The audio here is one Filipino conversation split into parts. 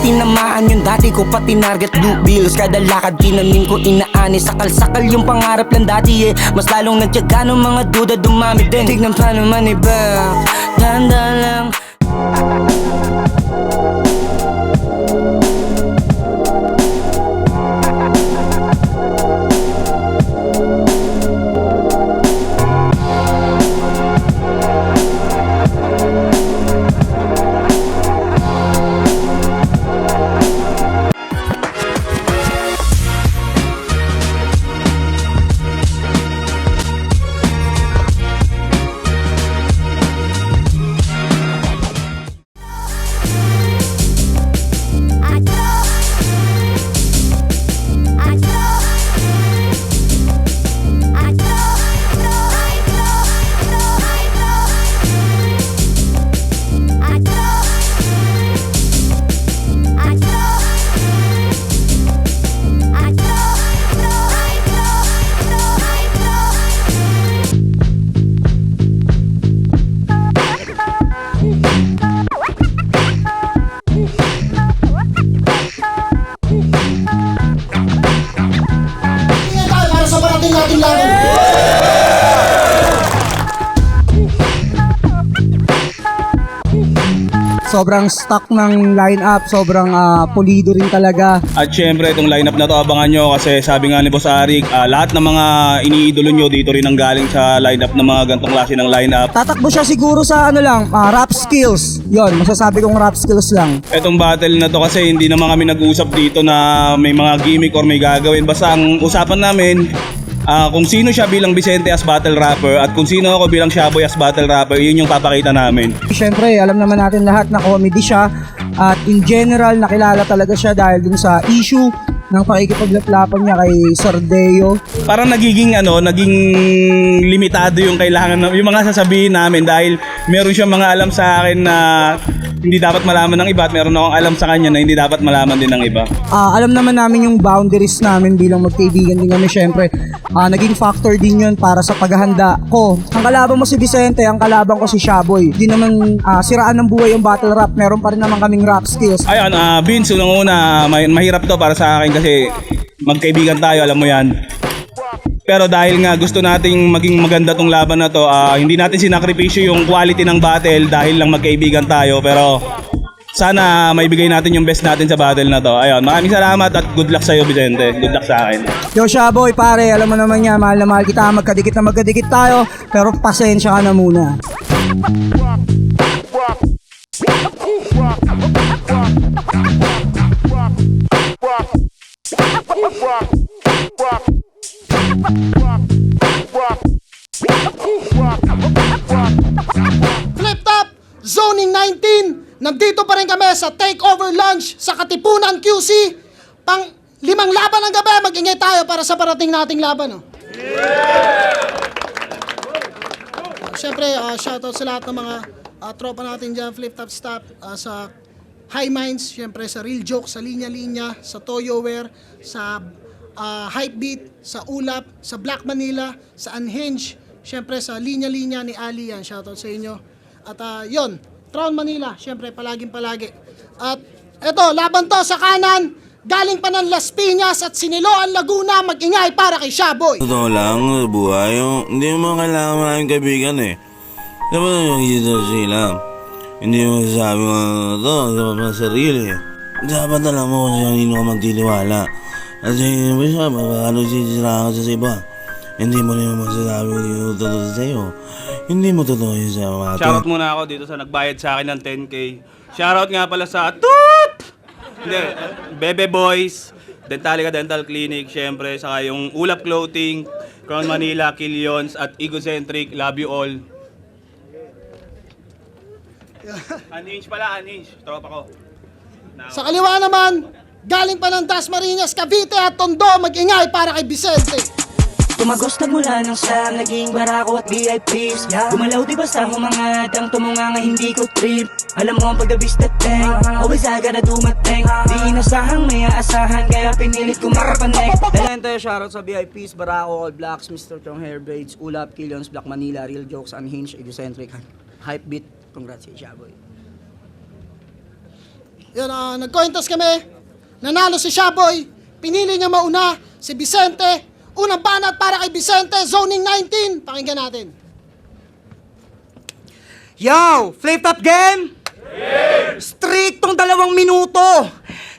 tinamaan yung dati ko pati target blue bills. Kada lakad tinanim ko inaani, sakal-sakal yung pangarap lang dati Mas lalong nagtyaga ng mga duda dumami din. Tignan pa naman iba, tanda lang. Sobrang stock ng lineup, sobrang pulido rin talaga. At syempre itong lineup na to abangan nyo kasi sabi nga ni Boss Arik, lahat ng mga iniidolo nyo dito rin ang galing sa lineup ng mga gantong klase ng lineup. Tatakbo siya siguro sa rap skills. Yon, masasabi kong rap skills lang. Itong battle na to kasi hindi naman kami nag-usap dito na may mga gimmick or may gagawin. Basta ang usapan namin, kung sino siya bilang Vicente as battle rapper at kung sino ako bilang Shaboy as battle rapper, yun yung papakita namin. Siyempre, alam naman natin lahat na comedy siya at in general, nakilala talaga siya dahil dun sa issue ng pakikipaglaplapan niya kay Sardeo. Parang naging limitado yung kailangan, yung mga sasabihin namin dahil meron siyang mga alam sa akin na hindi dapat malaman ng iba at meron akong alam sa kanya na hindi dapat malaman din ng iba. Alam naman namin yung boundaries namin bilang magkaibigan din kami. Siyempre, naging factor din yun para sa paghahanda ko. Ang kalaban mo si Vicente, ang kalaban ko si Shaboy. Di naman siraan ng buhay yung battle rap. Meron pa rin naman kaming rap skills. Ayun, Vince, unang-una, mahirap to para sa akin kasi magkaibigan tayo, alam mo yan. Pero dahil nga gusto nating maging maganda tong laban na to, hindi natin sinakripisyo yung quality ng battle dahil lang magkaibigan tayo. Pero sana maibigay natin yung best natin sa battle na to. Ayun, maraming salamat at good luck sa'yo, Vicente. Good luck sa akin. Yo Shaboy, pare, alam mo naman yan, mahal na mahal kita, magkadikit tayo, pero pasensya ka na muna. Flip Top, Zoning 19, nandito pa rin kami sa Takeover Lunch sa Katipunan QC. Pang 5 laban ng gabi, mag-ingay tayo para sa parating nating laban. Siyempre, shoutout sa lahat ng mga tropa natin dyan, Flip Top Stop, sa High Minds, siyempre sa Real Joke, sa Linya Linya, sa Toyoware, sa Hypebeat, sa Ulap, sa Black Manila, sa Unhinged, siyempre sa Linya Linya ni Ali, yan, shoutout sa inyo. At yon, Crown Manila, siyempre palaging palagi. At eto, laban to sa kanan, galing pa ng Las Piñas at Siniloan, Laguna, mag-ingay para kay Shaboy. Totoo lang, buhay, hindi mo kailangan maraming kaibigan eh. Dapat yung dito sila. Hindi mo sabi mo ito, dapat mga sarili. Dapat alam mo kung sino ka magtitiwala. At hindi mo siya, paano sisiraan ka sa iba. Hindi mo rin masasabi kung hindi mo totoo sa'yo. Hindi mo totoo yun sa mga atin. Shoutout muna ako dito sa nagbayad sa akin ng 10K. Shoutout nga pala sa Toot! Hindi, Bebe Boys, Dentalica Dental Clinic, syempre, saka yung Ulap Clothing, Crown Manila, Killions, at Egocentric, love you all. Unhinged pala, Unhinged, tropa ko. Sa kaliwa naman, galing pa ng Dasmariñas, Cavite at Tondo, mag-ingay para kay Vicente. Tumagos na mula ng slam, naging barako at VIPs. Gumalaw di ba sa humangadang tumunga nga hindi ko trip. Alam mo ang pagdabis na tank, always I gotta do my thing. Di inasahang may aasahan, kaya pinilit ko makapanek. Talente, shoutout sa VIPs, Barako, All Blacks, Mr. Chong Hair Braids, Ulap, Killions, Black Manila, Real Jokes, Unhinged, Egocentric, Hypebeat. Congrats kay Shaboy. Yun, nag-coin toss kami. Nanalo si Shaboy. Pinili niya mauna si Vicente. Unang banat para kay Vicente, zoning 19. Pakinggan natin. Yo, flip top game? Striktong 2 minuto.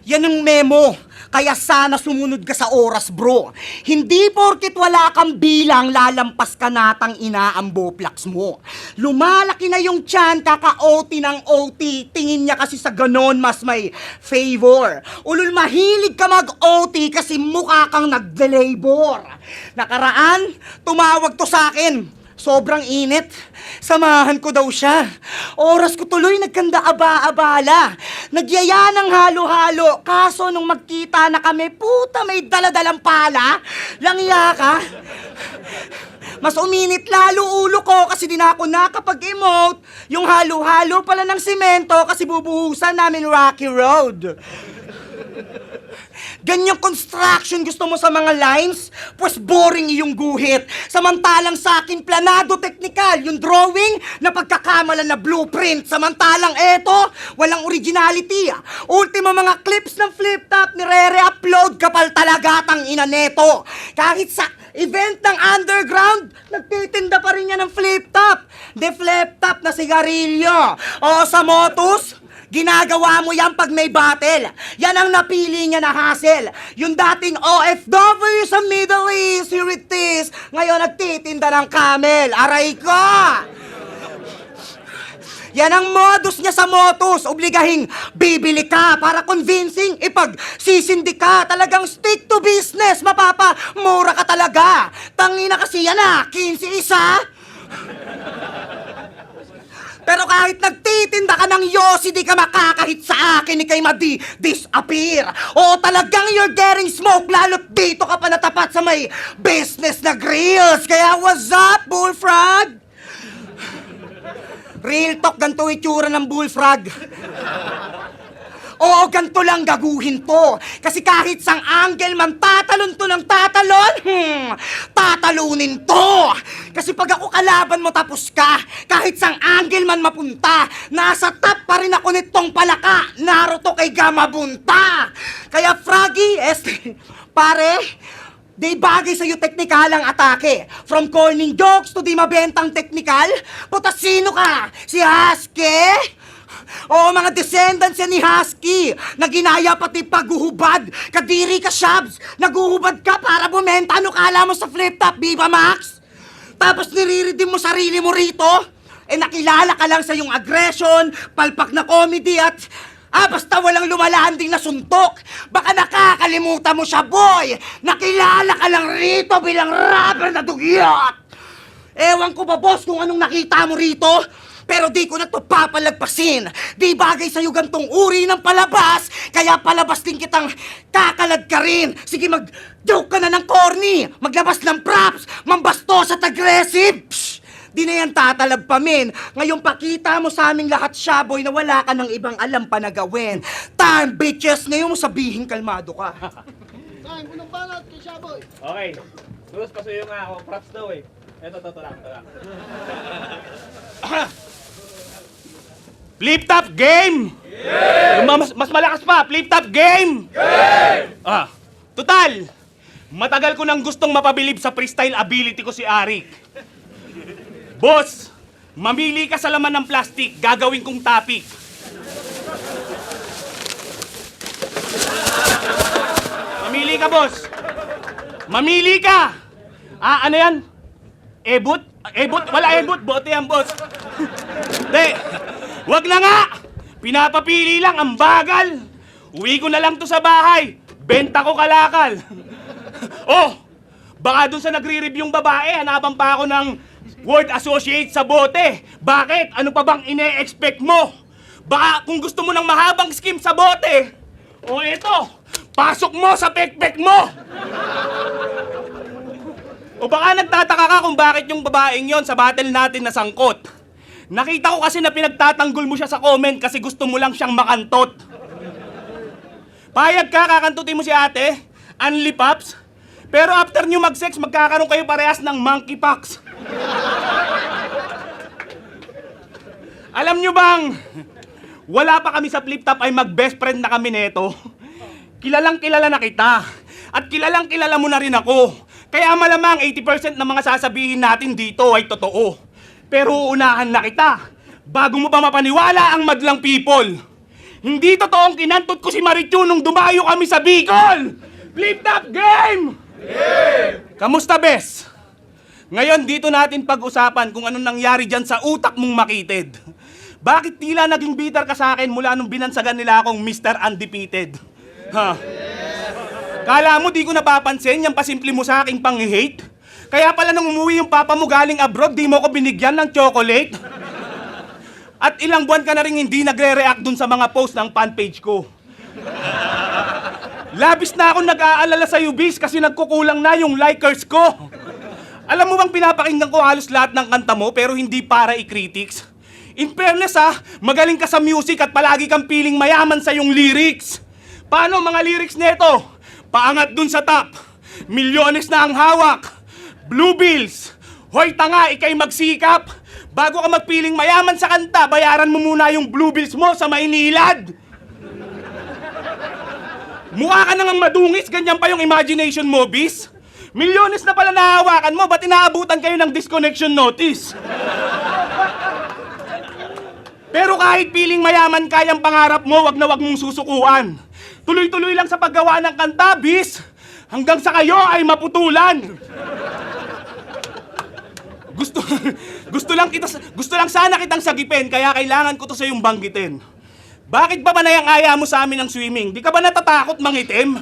Yan ang memo. Kaya sana sumunod ka sa oras, bro. Hindi porket wala kang bilang, lalampas ka natang ina ang boplax mo. Lumalaki na yung tiyan, kaka-OT ng OT. Tingin niya kasi sa ganon mas may favor. Ulul, mahilig ka mag-OT kasi mukha kang nag-labor. Nakaraan, tumawag to sa akin. Sobrang init. Samahan ko daw siya. Oras ko tuloy nagkanda aba-abala. Nagyaya ng halo-halo. Kaso nung magkita na kami, puta may daladalang pala. Langya ka. Mas uminit lalo ulo ko kasi di na ako nakapag-emote. Yung halo-halo pala ng simento kasi bubuhusan namin Rocky Road. Ganyang construction gusto mo sa mga lines? Pues boring iyong guhit. Samantalang sa akin planado teknikal, yung drawing na pagkakamalan na blueprint. Samantalang eto, walang originality. Ultimo mga clips ng flip top ni re-upload kapal talaga tang ina neto. Kahit sa event ng underground, nagtitinda pa rin yan ng flip top. De flip top na sigarilyo. O sa motos, ginagawa mo yan pag may battle. Yan ang napili niya na hassle. Yung dating OFW sa Middle East, here it is. Ngayon nagtitinda ng camel. Aray ko! Yan ang modus niya sa motos. Obligahing bibili ka para convincing. Ipag-sisindi ka. Talagang stick to business. Mapapamura ka talaga. Tangina kasi yan 15 isa. Pero kahit nagtitinda ka ng yosi, di ka makakahit sa akin, ni kay disappear. O talagang you're getting smoke, lalo't dito ka pa natapat sa may business na grills. Kaya what's up, bullfrog? Real talk, ganito itsura ng bullfrog. Oo, ganito lang gaguhin to. Kasi kahit sang angle man tatalon to ng tatalon, tatalunin to. Kasi pag ako kalaban mo tapos ka, kahit sang angle man mapunta, nasa top pa rin ako nitong palaka. Naruto kay Gamabunta. Kaya Froggy, pare, di bagay sa'yo teknikalang atake. From corning jokes to di mabentang teknikal. Puta, sino ka? Si Husky? Oo, mga descendants yan ni Husky na ginaya pati paghuhubad. Kadiri ka, Shabs. Naguhubad ka para bumenta. Ano kala mo sa flip top, Viva Max? Tapos niriridim mo sarili mo rito? Nakilala ka lang sa yung aggression, palpak na comedy at... basta walang lumalanding na suntok. Baka nakakalimutan mo siya, boy. Nakilala ka lang rito bilang rapper na dugyot. Ewan ko ba, boss, kung anong nakita mo rito? Pero di ko na to papalagpasin. Di bagay sa'yo gantong uri ng palabas, kaya palabas din kitang kakalad ka rin. Sige, mag-joke ka na ng corny, maglabas ng props, mambastos at aggressive. Psh, di na yan tatalab pa, men. Ngayon pakita mo sa aming lahat, Shaboy, na wala ka ng ibang alam pa na gawin. Time, bitches, ngayon mo sabihin kalmado ka. Time, unang banat kay Shaboy. Okay. Terus pasuyo nga ako. Props daw eh. Ito lang. Flip top game! Yung mas malakas pa, flip top game! Total! Matagal ko nang gustong mapabilib sa freestyle ability ko si Arik. Boss, mamili ka sa laman ng plastic, gagawin kong topic. Mamili ka, boss! Mamili ka! Ano yan? Ebot? Ebot? Wala ebot. Bote yan, boss. Hindi. Wag na nga. Pinapapili lang. Ang bagal. Uwi ko na lang to sa bahay. Benta ko kalakal. Baka dun sa nagre-reviewong babae, hanapan pa ako ng word associate sa bote. Bakit? Ano pa bang ine-expect mo? Baka kung gusto mo ng mahabang skim sa bote, eto, pasok mo sa pekpek mo. O baka nagtataka ka kung bakit yung babaeng yon sa battle natin nasangkot. Nakita ko kasi na pinagtatanggol mo siya sa comment kasi gusto mo lang siyang makantot. Payag ka, kakantutin mo si ate, Unli Pops, pero after nyo mag-sex, magkakaroon kayo parehas ng wala pa kami sa flip top ay mag-best friend na kami neto. Kilalang kilala na kita. At kilalang kilala mo na rin ako. Kaya malamang 80% ng mga sasabihin natin dito ay totoo. Pero uunahan na kita. Bago mo pa mapaniwala ang madlang people. Hindi totoong kinantot ko si Marichu nung dumayo kami sa Bicol. Flip top game! Kamusta, Bes? Ngayon, dito natin pag-usapan kung anong nangyari dyan sa utak mong makitid. Bakit tila naging bitter ka sa akin mula nung binansagan nila akong Mr. Undefeated? Ha? Kala mo di ko napapansin yung pasimple mo sa aking pang-hate? Kaya pala nung umuwi yung papa mo galing abroad, di mo ko binigyan ng chocolate? At ilang buwan ka na rin hindi nagre-react dun sa mga post ng fanpage ko. Labis na akong nag-aalala sa'yo, Bis, kasi nagkukulang na yung likers ko. Alam mo bang pinapakinggan ko halos lahat ng kanta mo pero hindi para i-critics? In fairness magaling ka sa music at palagi kang piling mayaman sa yung lyrics. Paano mga lyrics neto? Paangat dun sa top. Milyones na ang hawak. Blue bills. Hoy tanga, ikay magsikap. Bago ka magpiling mayaman sa kanta, bayaran mo muna yung blue bills mo sa Maynilad. Mukha ka nang madungis, ganyan pa yung imagination mo, Bis. Milyones na pala nahawakan mo, ba't inaabutan kayo ng disconnection notice? Pero kahit piling mayaman kayang pangarap mo, wag na wag mong susukuan. Tuloy-tuloy lang sa paggawa ng kanta, Bis. Hanggang sa kayo ay maputulan. Gusto lang sana kitang sagipin, kaya kailangan ko to sa iyong banggitin. Bakit ba manayang aya mo sa amin ng swimming? Di ka ba natatakot mangitim?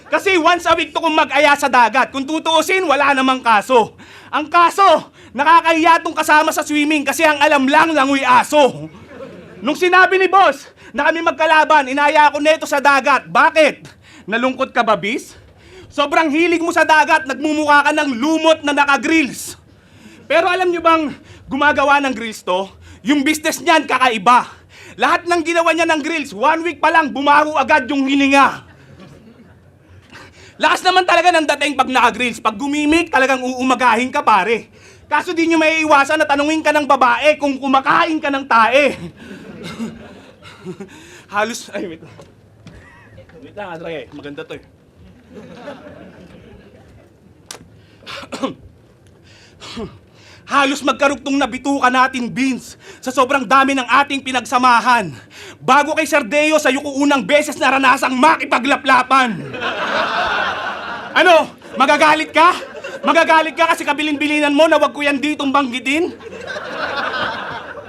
Kasi once a week to kung mag-aya sa dagat. Kung tutuusin, wala namang kaso. Ang kaso, nakakahiya tong kasama sa swimming kasi ang alam lang langoy aso. Nung sinabi ni boss na kami magkalaban, inaya ako neto sa dagat. Bakit? Nalungkot ka ba, Bis? Sobrang hilig mo sa dagat, nagmumukha ka ng lumot na naka-grills. Pero alam nyo bang gumagawa ng grills to? Yung business niyan kakaiba. Lahat ng ginawa niya ng grills, 1 week pa lang bumaho agad yung hininga. Lakas naman talaga ng dating pag naka-grills. Pag gumimik, talagang uumagahin ka, pare. Kaso di nyo may iwasan na tanungin ka ng babae kung kumakain ka ng tae. Halos, ay wait lang. Wait lang, Adre, maganda to eh. Halos magkarugtong na bituka natin, Vince, sa sobrang dami ng ating pinagsamahan. Bago kay Sir Deo, sa'yo ko unang beses naranasang makipaglaplapan. Ano? Magagalit ka? Magagalit ka kasi kabilin-bilinan mo na wag ko yan ditong banggitin?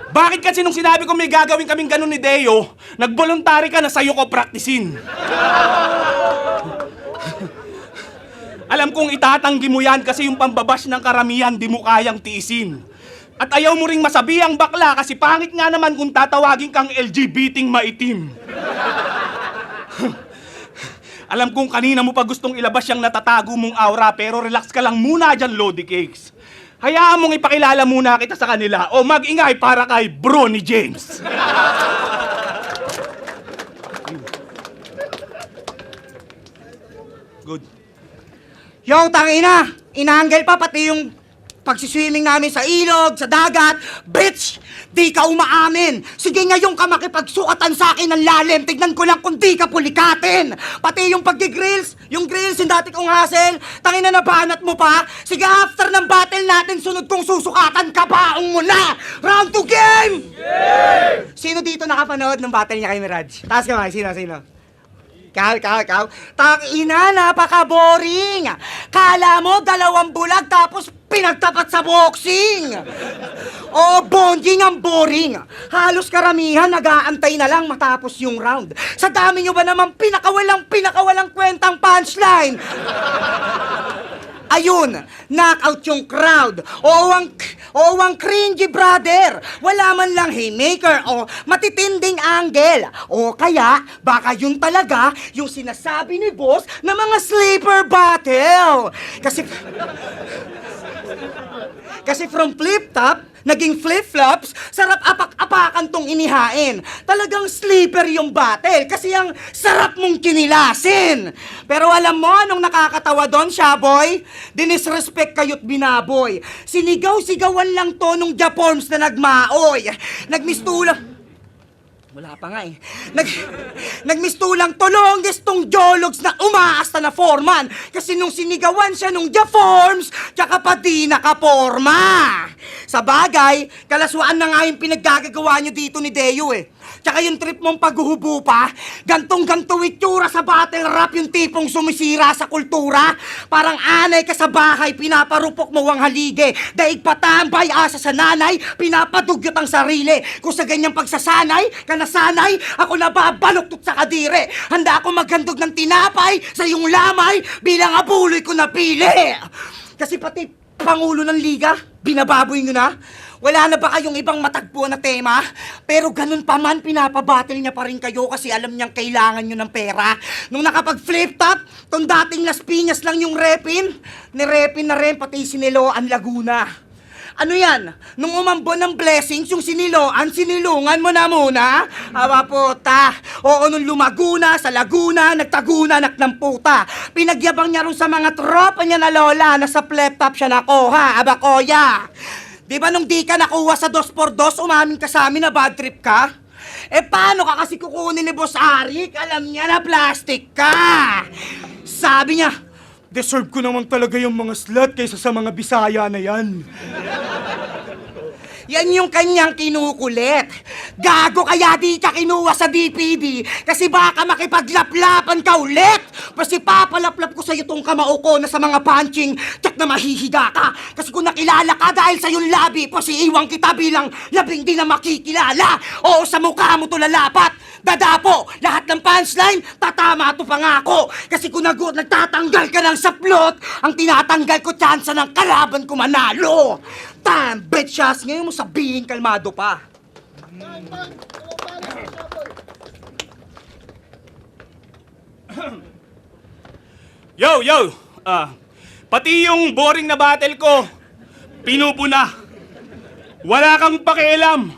Bakit kasi nung sinabi ko may gagawin kaming ganun ni Deo, nag-voluntary ka na sa'yo ko praktisin? Alam kong itatanggi mo yan kasi yung pambabash ng karamihan di mo kayang tiisin. At ayaw mo ring masabihang bakla kasi pangit nga naman kung tatawagin kang LGBTing maitim. Alam kong kanina mo pa gustong ilabas yung natatago mong aura pero relax ka lang muna dyan, Lodi Cakes. Hayaan mong ipakilala muna kita sa kanila o mag-ingay para kay bro ni James. Good. Yo, tangina! Inaanggel pa pati yung pagsiswimming namin sa ilog, sa dagat. Bitch! Di ka umaamin! Sige ngayon ka makipagsukatan sa akin ng lalim. Tignan ko lang kung di ka pulikatin. Pati yung pag-grills, yung grills, yung dati kong hassle. Tangina na banat mo pa. Sige, after ng battle natin, sunod kong susukatan, kabaong mo na! Round 2 game! Yeah! Sino dito nakapanood ng battle niya kay Mirage? Taas kamay, sino? Ikaw. Tangina, napaka-boring. Kala mo, 2 bulag tapos pinagtapat sa boxing. Oh, bonding ang boring. Halos karamihan nag-aantay na lang matapos yung round. Sa dami nyo ba naman pinakawalang kwentang punchline? Ayun, knockout yung crowd. Oo ang cringy, brother. Wala man lang haymaker o matitinding angle. O kaya, baka yun talaga yung sinasabi ni boss na mga sleeper battle. Kasi from flip-top, naging flip-flops, sarap apak-apak tapakan tong inihain. Talagang sleeper yung battle kasi ang sarap mong kinilasin. Pero alam mo anong nakakatawa doon, Shaboy? Dinisrespect kayo't binaboy. Sinigaw-sigawan lang to nung Japorms na nagmaoy. Nagmistulang... Wala pa nga eh. Nagmistulang tolongges tong jologs na umaasta na foreman. Kasi nung sinigawan siya nung Jaforms, tsaka pa di nakaporma. Sa bagay, kalaswaan na nga yung pinaggagawa nyo dito ni Deo eh. Tsaka yung trip mong paghuhubo pa, gantong-ganto itsura sa battle rap yung tipong sumisira sa kultura. Parang anay ka sa bahay, pinaparupok mo ang halige. Daig patambay, asa sa nanay, pinapadugyot ang sarili. Kung sa ganyang pagsasanay, kanasanay, ako nababaluktot sa kadire. Handa ako maghandog ng tinapay sa iyong lamay bilang abuloy ko napili. Kasi pati Pangulo ng Liga, binababoy nyo na. Wala na ba kayong ibang matagpuan na tema? Pero ganun pa man, pinapabattle niya pa rin kayo kasi alam niyang kailangan nyo ng pera. Nung nakapag-flip top, tong dating Las Piñas lang yung repin, nirepin na rin pati Siniloan Laguna. Ano yan? Nung umambon ng blessings, yung siniloan, sinilungan mo na muna? Awa puta. Oo, nung lumaguna, sa Laguna, nagtaguna, ng puta. Pinagyabang niya rin sa mga tropa niya na lola na sa flip top siya nakuha, abakoya. Di ba nung di ka nakuha sa 2x2, umamin ka sa amin na bad trip ka? Eh paano ka kasi kukunin ni Boss Arik? Alam niya na plastic ka. Sabi niya, deserve ko naman talaga yung mga slot kaysa sa mga Bisaya na yan. Yan yung kanyang kinukulit. Gago kaya di ka kinuha sa DPD kasi baka makipaglaplapan ka ulit. Kasi papalaplap ko sa'yo tong kamao ko na sa mga punching tsak na mahihiga ka. Kasi kung nakilala ka dahil sa yung labi, pasiiwang kita bilang labing di na makikilala. Oo, sa mukha mo to lalapat. Dadapo, lahat ng punchline, tatama to pangako. Kasi kung nagtatanggal ka ng saplot, ang tinatanggal ko tsansa ng kalaban ko manalo. Damn, bitches! Ngayon mo sabihin kalmado pa. Yo! Pati yung boring na battle ko, pinupuna. Wala kang pakialam.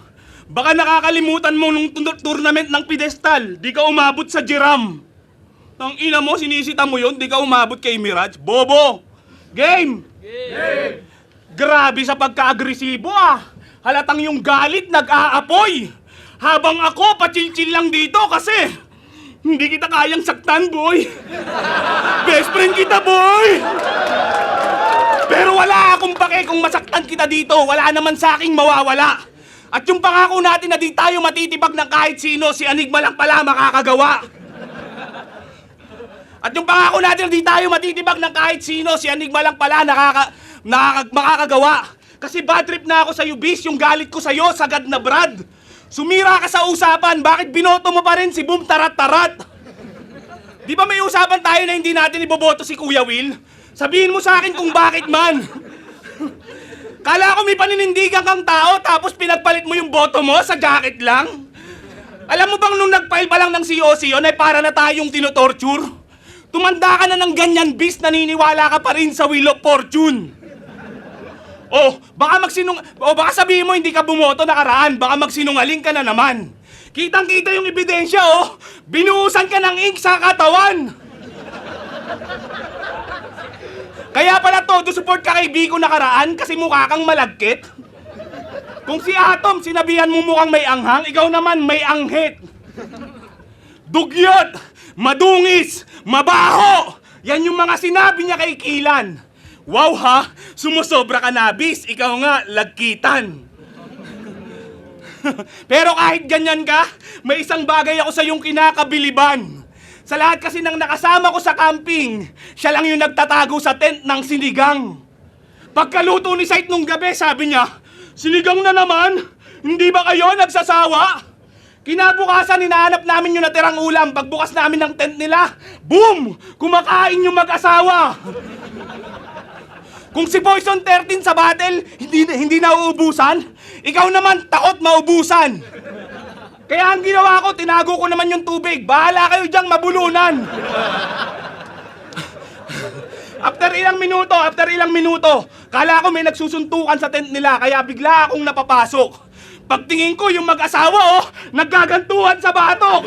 Baka nakakalimutan mo nung tournament ng pedestal, di ka umabot sa Jiram. Ang ina mo, sinisita mo yun, di ka umabot kay Mirage. Bobo! Game! Grabe sa pagka-agresibo ah! Halatang yung galit nag-aapoy! Habang ako, pachil-chill lang dito kasi hindi kita kayang saktan, boy! Best friend kita, boy! Pero wala akong pake kung masaktan kita dito, wala naman sa aking mawawala. At yung pangako natin na di tayo matitibag ng kahit sino, si Enigma lang pala makakagawa. At yung pangako natin na di tayo matitibag ng kahit sino, si Enigma lang pala makakagawa. Kasi bad trip na ako sa'yo, bis, yung galit ko sa'yo, sagad na Brad. Sumira ka sa usapan, bakit binoto mo pa rin si Boom Tarat-Tarat? Di ba may usapan tayo na hindi natin iboboto si Kuya Will? Sabihin mo sa akin kung bakit man. Kala ko may paninindigan kang tao tapos pinagpalit mo yung boto mo sa jacket lang? Alam mo bang nung nag-file pa lang ng COC yun ay para na tayong tinotorture? Tumanda ka na ng ganyan bis, naniniwala ka pa rin sa Wheel of Fortune. Baka sabihin mo hindi ka bumoto nakaraan, baka magsinungaling ka na naman. Kitang-kita yung ebidensya binuhusan ka ng ink sa katawan. Kaya pala todo support ka kay Biko nakaraan kasi mukha kang malagkit. Kung si Atom, sinabihan mo mukhang may anghang, ikaw naman may anghit. Dugyot, madungis, mabaho. Yan yung mga sinabi niya kay Kilan. Wow ha, sumusobra ka na bis, ikaw nga lagkitan. Pero kahit ganyan ka, may isang bagay ako sa iyong kinakabiliban. Sa lahat kasi ng nakasama ko sa camping, siya lang yung nagtatago sa tent ng sinigang. Pagkaluto ni Sight nung gabi, sabi niya, "Sinigang na naman? Hindi ba kayo nagsasawa?" Kinabukasan, hinahanap namin yung natirang ulam. Pagbukas namin ng tent nila, boom! Kumakain yung mag-asawa. Kung si Poison 13 sa battle, hindi nauubusan, ikaw naman takot maubusan. Kaya ang ginawa ko, tinago ko naman yung tubig. Bahala kayo diyang mabulunan. After ilang minuto, kala ko may nagsusuntukan sa tent nila, kaya bigla akong napapasok. Pagtingin ko, yung mag-asawa, naggagantuhan sa batok.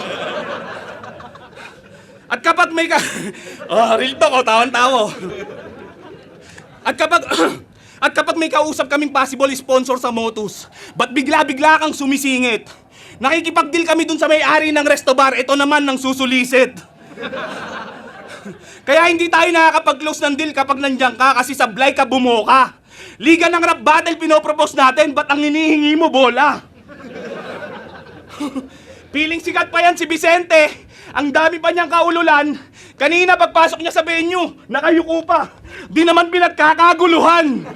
At kapag may real talk, tawan-tawa. At kapag may kausap kaming possible sponsor sa Motus, ba't bigla-bigla kang sumisingit? Nakikipag-deal kami dun sa may-ari ng resto bar, ito naman ng susulisit. Kaya hindi tayo nakakapag-close ng deal kapag nandiyan ka kasi sablay ka, bumoka. Liga ng rap battle pinopropose natin, ba't ang hinihingi mo bola? Piling sikat pa yan si Vicente. Ang dami pa niyang kaululan. Kanina pagpasok niya sa venue, nakayuko pa. Di naman pinagkakaguluhan.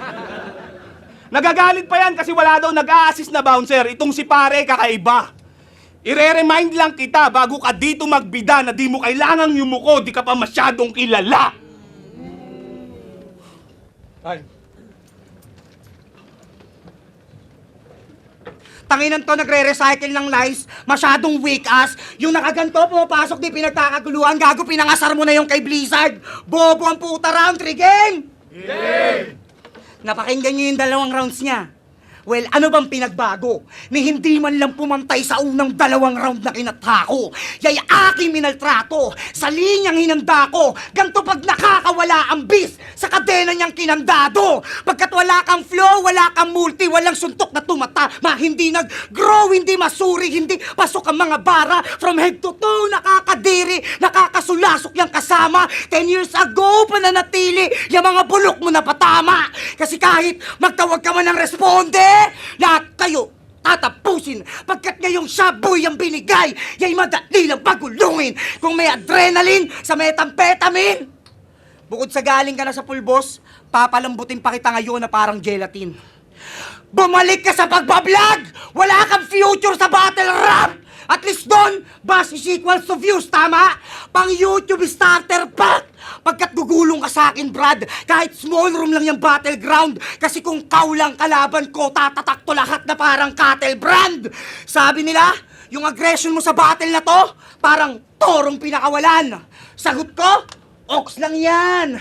Nagagalit pa yan kasi wala daw nag-a-assist na bouncer. Itong si pare kakaiba. Ire-remind lang kita bago ka dito magbida na di mo kailangang yumuko, di ka pa masyadong kilala. Ay. Tanginan to, nagre-recycle ng lines, masyadong weak ass. Yung nakaganto, pumapasok, di pinagkakaguluhan, gago, pinangasar mo na yung kay Blizzard. Bobo ang puta, round 3 game! Game! Napakinggan nyo yung 2 rounds niya. Well, ano bang pinagbago? Ni hindi man lang pumantay sa unang 2 round na kinatako. Yay aking minaltrato, sa linyang hinanda ko, ganto pag nakakawala ang bis, sa kadena niyang kinandado. Pagkat wala kang flow, wala kang multi, walang suntok na tumatama, hindi nag-grow, hindi masuri, hindi pasok ang mga bara. From head to toe, nakakadiri, nakakasulasok yung kasama. 10 years ago, pananatili, yung mga bulok mo na patama. Kasi kahit magtawag ka man ng responde, lahat kayo tatapusin pagkat ngayong shaboy ang binigay, yay madali lang pagulungin kung may adrenaline sa methamphetamine. Bukod sa galing ka na sa pulbos, papalambutin pa kita ngayon na parang gelatin. Bumalik ka sa pagbablog! Wala kang future sa battle rap! At least doon, bus is equals to views, tama? Pang YouTube starter pack! Pagkat gugulong ka sa akin, Brad, kahit small room lang yung battleground, kasi kung kaulang kalaban ko, tatatak to lahat na parang cattle brand. Sabi nila, yung aggression mo sa battle na to, parang torong pinakawalan. Sagot ko, ox lang yan.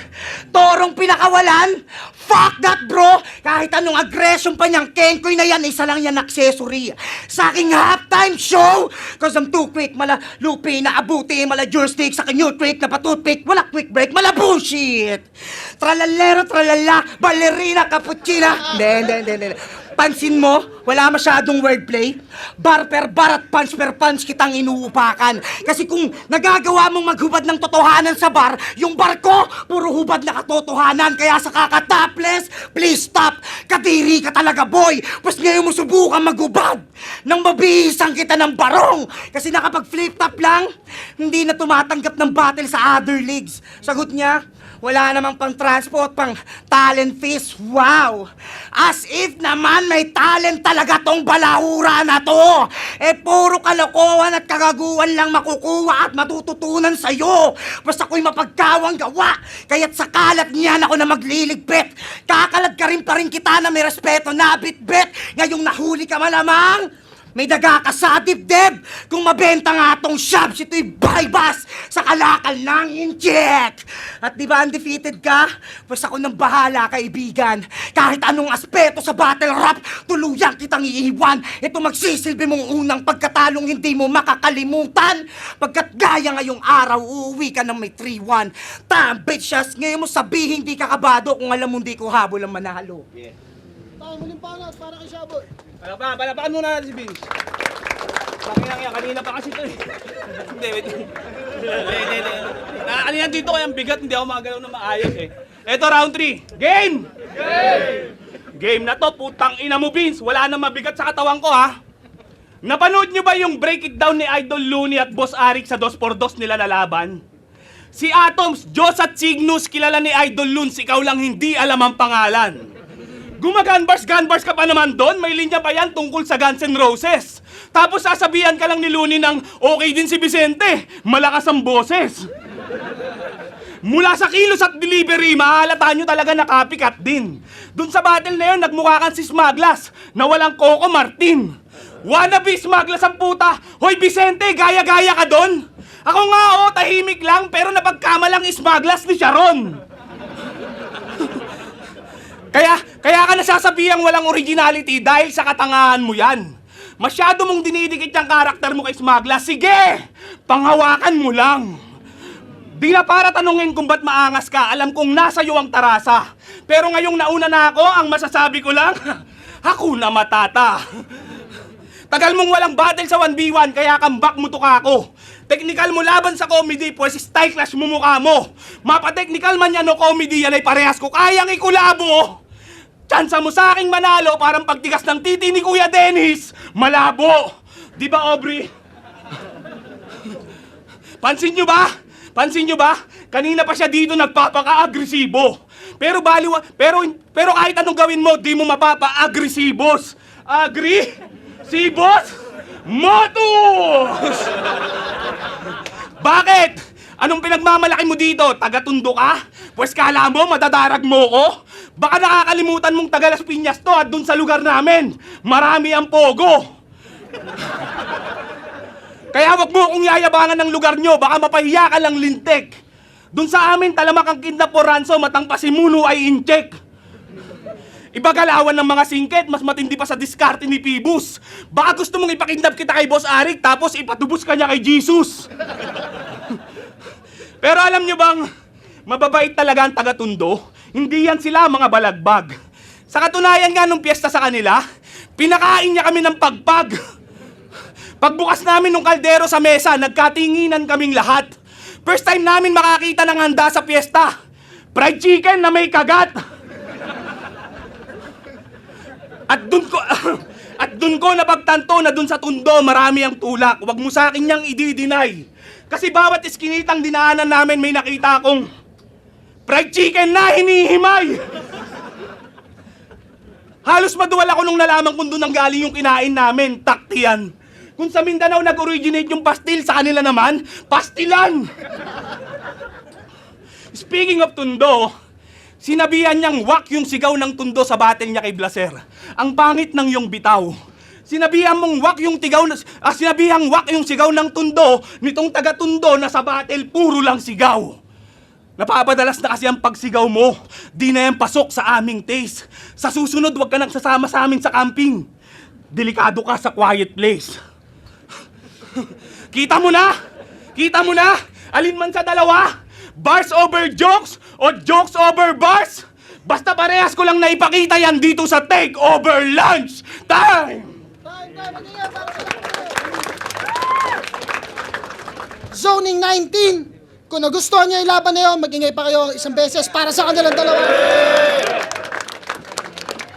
Torong pinakawalan? Fuck that, bro! Kahit anong aggression pa niyang kenkoy na yan, isa lang yan accessory. Sa aking halftime show, cause I'm too quick, mala lupi na abuti, mala joystick, sa new trick na patutpick, wala quick break, mala bullshit! Tralalero, tralala, ballerina, cappuccina. Hindi. Pansin mo, wala masyadong wordplay. Bar per bar at punch per punch kitang inuupakan. Kasi kung nagagawa mong maghubad ng totohanan sa bar, yung bar ko, puro hubad na katotohanan. Kaya sa kakatopless, please stop. Kadiri ka talaga, boy. Pas ngayon mo subukan maghubad nang mabihisan kita ng barong. Kasi nakapag-flip top lang, hindi na tumatanggap ng battle sa other leagues. Sagot niya, wala namang pang transport, pang talent fees. Wow! As if naman may talent talaga tong balahura na to. Puro kalokohan at kagaguhan lang makukuha at matututunan sa'yo. Basta ako'y mapagkawang gawa. Kaya't sa kalat niyan ako na magliligpit. Kakalad ka rin pa rin kita na may respeto na bitbit. Ngayong nahuli ka malamang, may daga ka sa dibdib. Kung mabenta nga tong shops, ito'y bypass sa kalakal ng inject. At di ba undefeated ka? Basta ako nang bahala, kaibigan. Kahit anong aspeto sa battle rap, tuluyang kitang iiwan. Ito magsisilbi mong unang pagkatalong hindi mo makakalimutan. Pagkat gaya ngayong araw, uuwi ka ng may 3-1. Bitches, ngayon mo sabihin di ka kabado kung alam mo hindi ko habol ang manalo. Tayo muling panat para kay Shaboy. Palapakan muna natin si Vince. Pakinggan kanina pa kasi ito eh. Hindi, wait. Nakakalihan dito kaya ang bigat, hindi ako magalaw na maayos eh. Eto, round 3. Game! Game na to, putang ina mo, Vince. Wala na mabigat sa katawan ko, ha? Napanood nyo ba yung break it down ni Idol Looney at Boss Arik sa 2x2 nila na laban? Si Atoms, Diyos at Cygnus, kilala ni Idol Loons, ikaw lang hindi alam ang pangalan. Gumaganbars ka pa naman doon, may linya pa yan tungkol sa Guns N' Roses. Tapos sasabihan ka lang ni Looney ng okay din si Vicente, malakas ang boses. Mula sa kilos at delivery, mahalata nyo talaga na copycat din. Doon sa battle na yun, nagmukha kang si Smaglas na walang Coco Martin. Wannabe Smaglas ang puta. Hoy Vicente, gaya-gaya ka doon. Ako nga tahimik lang, pero napagkamalang Smaglas ni Sharon. Kaya ka nasasabihang walang originality dahil sa katangahan mo yan. Masyado mong dinidikit yung karakter mo kay Smagla. Sige! Panghawakan mo lang. Di na para tanungin kung ba't maangas ka. Alam kong nasa iyo ang tarasa. Pero ngayong nauna na ako, ang masasabi ko lang, Hakuna Matata. Tagal mong walang battle sa 1v1, kaya comeback mo to kako. Technical mo laban sa comedy, pues style clash mo mukha mo. Mapa-technical man yan o comedy, yan ay parehas ko kayang ikulabo. Tsansa mo sa aking manalo, parang pagtigas ng titi ni Kuya Dennis. Malabo. Di ba, Aubrey? Pansin nyo ba? Pansin nyo ba? Kanina pa siya dito nagpapaka-agresibo. Pero kahit anong gawin mo, di mo mapapa-agresibos. Sibos? Motus! Bakit? Anong pinagmamalaki mo dito? Taga-Tondo ka? Pues kala mo, madadarag mo ko? Baka nakakalimutan mong taga Las Piñas to at dun sa lugar namin. Marami ang pogo. Kaya wag mo akong yayabangan ng lugar nyo, baka mapahiya ka lang lintik. Dun sa amin, talamak ang kidnap o ransom at ang pasimuno ay incheck. Ibagalawan ng mga singket, mas matindi pa sa diskarte ni Pibus. Baka gusto mong ipakidnap kita kay Boss Arik, tapos ipatubos ka niya kay Jesus. Pero alam nyo bang, mababait talaga ang taga-Tondo? Hindi yan sila mga balagbag. Sa katunayan nga nung piyesta sa kanila, pinakain niya kami ng pagpag. Pagbukas namin ng kaldero sa mesa, nagkatinginan kaming lahat. First time namin makakita ng handa sa piyesta. Fried chicken na may kagat. At dun ko napagtanto na dun sa Tondo marami ang tulak. Huwag mo sa akin niyang i-deny. Kasi bawat iskinitang dinaanan namin may nakita akong fried chicken na hinihimay. Halos maduwal ako nung nalaman kung dun ang galing yung kinain namin. Takti yan. Kung sa Mindanao nag-originate yung pastil, sa kanila naman, pastilan! Speaking of Tondo, sinabihan niyang wak yung sigaw ng Tondo sa battle niya kay Blaser. Ang pangit ng yung bitaw. Sinabihang wak yung sigaw ng Tondo nitong taga-Tondo na sa battle puro lang sigaw. Napapadalas na kasi ang pagsigaw mo. Di na yan pasok sa aming taste. Sa susunod, wag ka nang sasama sa amin sa camping. Delikado ka sa quiet place. Kita mo na? Kita mo na? Alin man sa dalawa? Bars over jokes o jokes over bars? Basta parehas ko lang naipakita yan dito sa Takeover Lunch Time! Zoning 19! Kung nagustuhan niyo yung laban na yun, mag-ingay pa kayo isang beses para sa kanilang dalawa.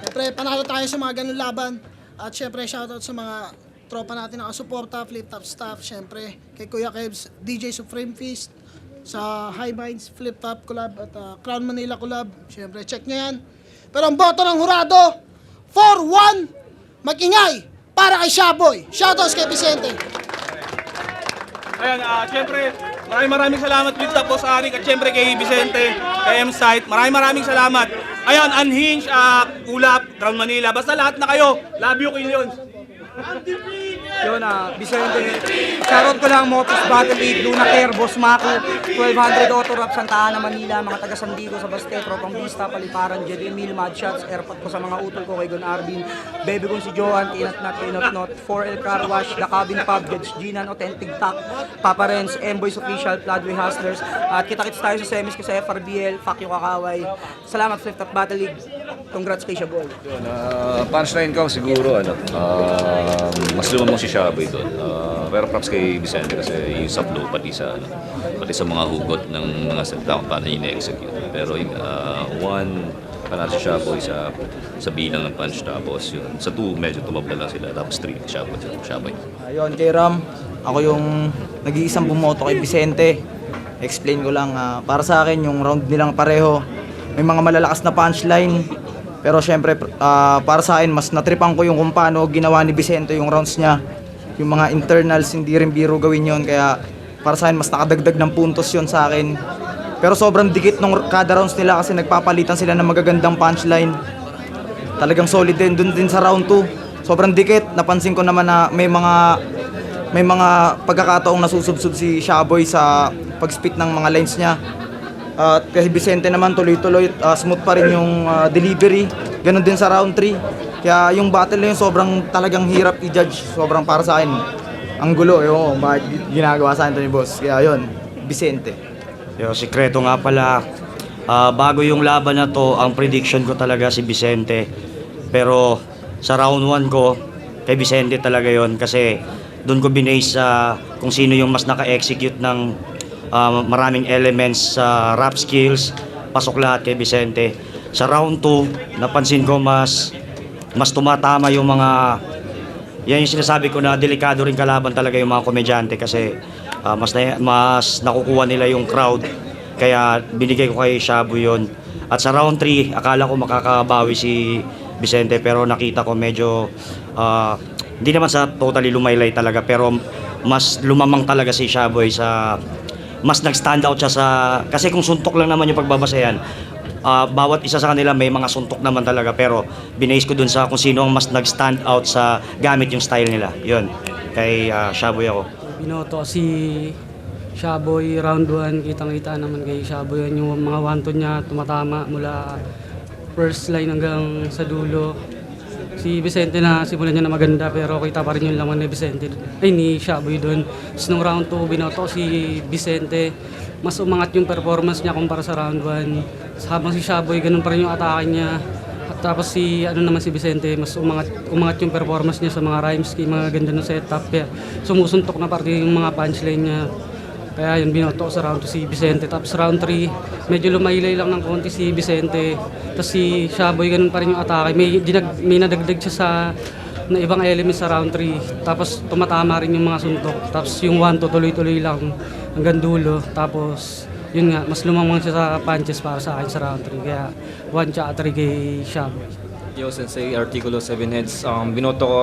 Siyempre, panalo tayo sa mga ganun laban. At siyempre, shoutout sa mga tropa natin na kasuporta, Flip Top Staff, siyempre, kay Kuya Kebs, DJ Supreme Feast, sa High Minds, Flip Top Collab, at Crown Manila Collab. Siyempre, check nyo yan. Pero ang boto ng hurado, 4-1, mag-ingay para kay Shaboy. Shoutouts kay Vicente. Ayan, siyempre, maraming salamat Flip Top Boss Arik at siyempre kay Vicente, kay M-Site. Maraming salamat. Ayun, Unhinged, Kulap, Crown Manila. Basta lahat na kayo. Love you, Killions. Yun Vicente. Shoutout ko lang Motus Battle League, Luna Care, Boss Mako, 1200 Auto Rap, Santa Ana, Manila, mga taga San Diego, sa Baste, Tropang Vista, Paliparan, Jed Emil, Mad Shots, airpot ko sa mga utol ko kay Gon Arvin, Baby kong si Johan, Tinat Not, 4L Car Wash, The Cabin Pub, Judge Ginan, Authentic Tac, Papa Renz, M-Boys Official, Floodway Hustlers, at kita-kits tayo sa semis ko sa FRBL, Fuck You Kakaway. Salamat Flip Top Battle League. Congrats kay Shaboy. Punchline ko siguro, mas lumamang si Shaboy doon. Pero props kay Vicente kasi yung sa flow, pati sa mga hugot ng mga salita kung paano niya i-execute. Pero yung panalo si Shaboy sa bilang ng punch, tapos yun, sa 2 medyo tumabla lang sila, tapos 3 Shaboy. Ayun, kay Ram, ako yung nag-iisang bumoto kay Vicente. Explain ko lang, para sa akin yung round nilang pareho, may mga malalakas na punchline. Pero syempre, para sa akin, mas natripan ko yung kung paano ginawa ni Vicente yung rounds niya. Yung mga internals, hindi rin biro gawin yon. Kaya para sa akin, mas nakadagdag ng puntos yon sa akin. Pero sobrang dikit nung kada rounds nila kasi nagpapalitan sila ng magagandang punchline. Talagang solid din. Dun din sa round 2, sobrang dikit. Napansin ko naman na may mga pagkakataong nasusubsub si Shaboy sa pag-spit ng mga lines niya. Kasi Vicente naman tuloy-tuloy, smooth pa rin yung delivery. Ganon din sa round 3. Kaya yung battle na yun sobrang talagang hirap i-judge. Sobrang para sa akin. Ang gulo, yung bakit ginagawa sa akin to ni boss. Kaya yun, Vicente. Yo, sikreto nga pala, bago yung laban na to, ang prediction ko talaga si Vicente. Pero sa round 1 ko, kay Vicente talaga yon kasi doon ko binase sa kung sino yung mas naka-execute ng maraming elements sa rap skills, pasok lahat kay Vicente. Sa round 2, napansin ko mas tumatama yung mga, yan yung sinasabi ko na delikado rin kalaban talaga yung mga komedyante kasi mas nakukuha nila yung crowd. Kaya binigay ko kay Shabu yon. At sa round 3, akala ko makakabawi si Vicente pero nakita ko medyo hindi naman sa totally lumaylay talaga pero mas lumamang talaga si Shaboy sa mas nag-stand out siya sa kasi kung suntok lang naman yung pagbabasehan bawat isa sa kanila may mga suntok naman talaga pero binase ko dun sa kung sino ang mas nag-stand out sa gamit yung style nila yun kay Shaboy ako. Binoto si Shaboy round 1, kitang-kita naman kay Shaboy yan yung mga wanton niya tumatama mula first line hanggang sa dulo. Si Vicente na simulan niya na maganda pero kita pa rin yung laman ni Vicente ni Shaboy doon. Tapos nung round 2 binoto si Vicente, mas umangat yung performance niya kumpara sa round 1. Habang si Shaboy ganun pa rin yung atake niya. At tapos si si Vicente, mas umangat yung performance niya sa mga rhymes, mga ganda ng setup. Kaya sumusuntok na parte yung mga punchline niya. Kaya yun, binoto sa round 2 si Vicente. Tapos round 3, medyo lumaylay lang ng konti si Vicente. Tapos si Shaboy, ganun pa rin yung atake. May nadagdag siya na ibang elements sa round 3. Tapos tumatama rin yung mga suntok. Tapos yung 1-2 tuloy-tuloy lang hanggang dulo. Tapos yun nga, mas lumamang siya sa punches para sa akin sa round 3. Kaya 1-3 kay Shaboy. Yo, Sensei, Artikulo 7 Heads. Binoto ko,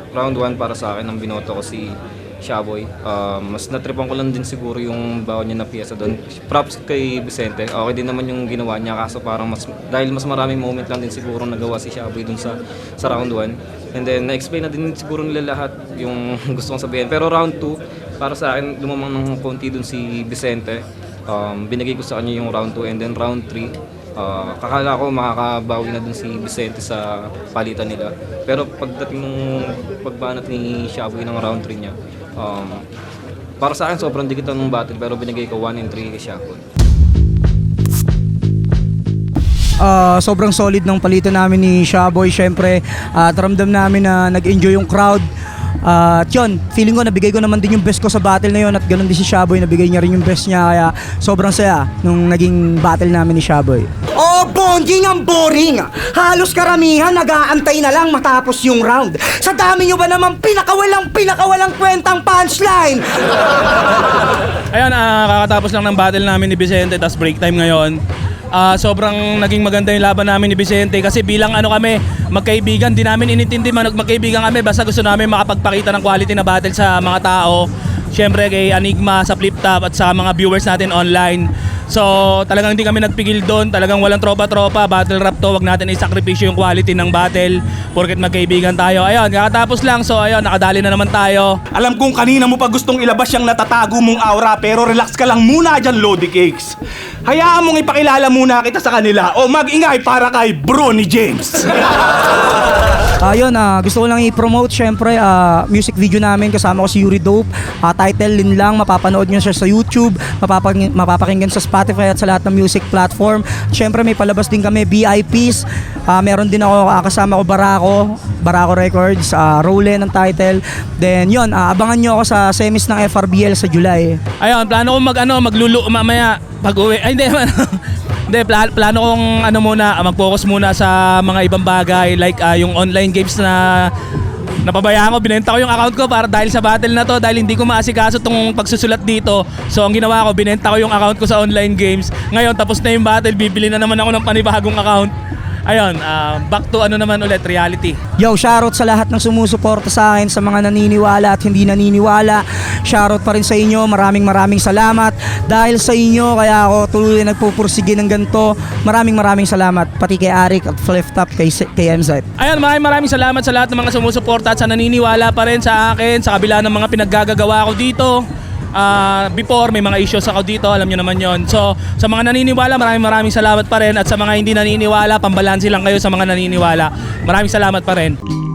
round 1 para sa akin, ang binoto ko si Shaboy. Mas natripan ko lang din siguro yung bawat niya na piyesa doon. Props kay Vicente. Okay din naman yung ginawa niya kaso parang dahil mas maraming moment lang din siguro nagawa si Shaboy doon sa round 1. And then na-explain na din siguro nila lahat yung gusto kong sabihin. Pero round 2, para sa akin lumamang ng konti doon si Vicente. Binigay ko sa kanya yung round 2 and then round 3. Kakala ko makakabawi na dun si Vicente sa palitan nila. Pero pagdating ng pagbanat ni Shaboy ng round 3 niya, para sa akin sobrang dikit ng battle pero binigay ko 1-3 kay Shaboy. Sobrang solid ng palitan namin ni Shaboy syempre at ramdam namin na nag-enjoy yung crowd. At yun, feeling ko nabigay ko naman din yung best ko sa battle na yun at ganun din si Shaboy, nabigay niya rin yung best niya kaya sobrang saya nung naging battle namin ni Shaboy. Oh, bonding ang boring! Halos karamihan nag-aantay na lang matapos yung round. Sa dami nyo ba naman pinakawalang kwentang punchline? Ayun, kakatapos lang ng battle namin ni Vicente, tas break time ngayon. Sobrang naging maganda yung laban namin ni Vicente kasi bilang kami, magkaibigan, di namin inintindi magkaibigan kami basta gusto namin makapagpakita ng quality na battle sa mga tao. Siyempre kay Enigma sa Flip Top at sa mga viewers natin online. So talagang hindi kami nagpigil doon, talagang walang tropa-tropa, battle rap to, wag natin isakripisyo yung quality ng battle porket magkaibigan tayo. Ayun, kakatapos lang, so ayun, nakadali na naman tayo. Alam kong kanina mo pa gustong ilabas yung natatago mong aura pero relax ka lang muna dyan, Lodi Cakes. Hayaan mong ipakilala muna kita sa kanila o mag-ingay para kay Bro ni James. Ayun, gusto ko lang i-promote syempre music video namin kasama ko si Yuri Dope. Title Lin lang, mapapanood nyo siya sa YouTube, mapapakinggan sa Spotify at sa lahat ng music platform. Syempre may palabas din kami VIPs. Meron din ako kasama ko Barako Records, Rolen ang title. Then yun, abangan nyo ako sa semis ng FRBL sa July. Ayun, plano ko maglulu mamaya pag-uwi. Ay, hindi man. Hindi, plano kong mag-focus muna sa mga ibang bagay like yung online games na napabayaan ko, binenta ko yung account ko para dahil sa battle na to, dahil hindi ko maasikaso tong pagsusulat dito. So ang ginawa ko, binenta ko yung account ko sa online games. Ngayon tapos na yung battle, bibili na naman ako ng panibagong account. Ayun, back to ulit, reality. Yo, shoutout sa lahat ng sumusuporta sa akin, sa mga naniniwala at hindi naniniwala. Shoutout pa rin sa inyo, maraming salamat. Dahil sa inyo, kaya ako tuloy nagpupursige ng ganito. Maraming salamat, pati kay Arik at Flip Top, kay MZ. Ayun, maraming salamat sa lahat ng mga sumusuporta at sa naniniwala pa rin sa akin, sa kabila ng mga pinaggagawa ko dito. before may mga issues ako dito, alam nyo naman yon. So sa mga naniniwala, maraming salamat pa rin. At sa mga hindi naniniwala, pambalansi lang kayo sa mga naniniwala. Maraming salamat pa rin.